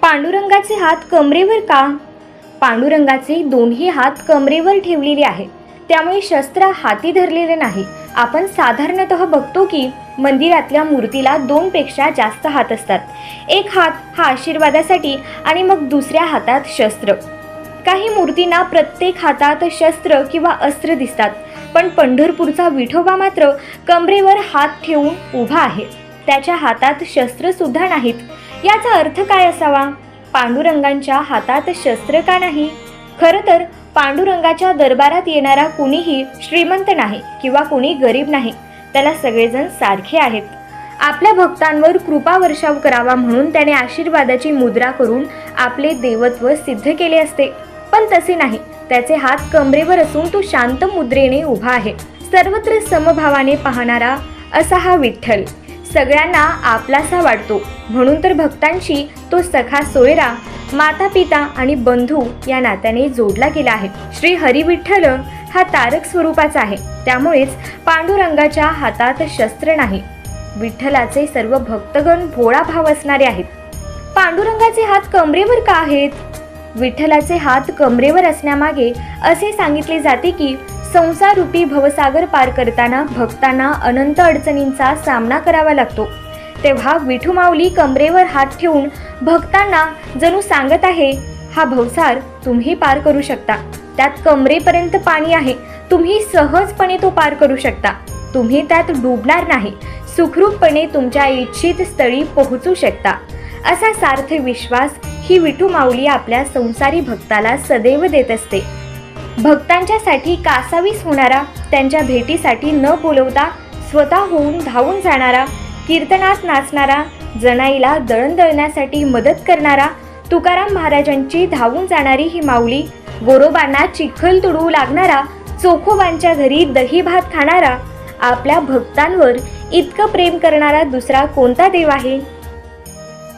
पांडुरंगाचे हात कमरेवर का? पांडुरंगाचे दोन्ही हात कमरेवर ठेवलेले आहेत, त्यामुळे शस्त्र हाती धरलेले नाही. आपण साधारणतः बघतो की मंदिरातल्या मूर्तीला 2 पेक्षा जास्त हात असतात. एक हात हा आशीर्वादासाठी आणि मग दुसऱ्या हातात शस्त्र. काही मूर्तींना प्रत्येक हातात शस्त्र किंवा अस्त्र दिसतात, पण पंढरपूरचा विठोबा मात्र कमरेवर हात ठेवून उभा आहे. त्याच्या हातात शस्त्र सुद्धा नाहीत. याचा अर्थ काय असावा? पांडुरंगांच्या हातात शस्त्र का नाही? खरं तर पांडुरंगाच्या दरबारात येणारा कुणीही श्रीमंत नाही किंवा कुणी गरीब नाही. त्याला सगळेजण सारखे आहेत. आपल्या भक्तांवर कृपा वर्षाव करावा म्हणून त्याने आशीर्वादाची मुद्रा करून आपले देवत्व सिद्ध केले असते, पण तसे नाही. त्याचे हात कमरेवर असून तो शांत मुद्रेने उभा आहे. सर्वत्र समभावाने पाहणारा असा हा विठ्ठल सगळ्यांना आपलासा वाटतो. म्हणून तर भक्तांशी तो सखा सोयरा, माता पिता आणि बंधू या नात्याने जोडला गेला आहे. श्री हरी विठ्ठल हा तारक स्वरूपाचा आहे, त्यामुळेच पांडुरंगाच्या हातात शस्त्र नाही. विठ्ठलाचे सर्व भक्तगण भोळा भाव असणारे आहेत. पांडुरंगाचे हात कमरेवर का आहेत? विठ्ठलाचे हात कमरेवर असण्यामागे असे सांगितले जाते की संसार रूपी भवसागर पार करताना भक्तांना अनंत अडचणींचा सामना करावा लागतो. तेव्हा विठू माऊली कमरेवर हात ठेवून भक्तांना जणू सांगत आहे, हा भवसार तुम्ही पार करू शकता. त्यात कमरेपर्यंत पाणी आहे. तुम्ही सहजपणे तो पार करू शकता. तुम्ही त्यात डुबणार नाही. सुखरूपपणे तुमच्या इच्छित स्थळी पोहोचू शकता. असा सार्थ विश्वास ही विठू माऊली आपल्या संसारी भक्ताला सदैव देत असते. भक्तांच्यासाठी कासावीस होणारा, त्यांच्या भेटीसाठी न बोलवता स्वतः होऊन धावून जाणारा, कीर्तनात नाचणारा, जनाईला दळण दळण्यासाठी मदत करणारा, तुकाराम महाराजांची धावून जाणारी ही माऊली, गोरोबांना चिखल तुडवू लागणारा, चोखोबांच्या घरी दही भात खाणारा, आपल्या भक्तांवर इतकं प्रेम करणारा दुसरा कोणता देव आहे?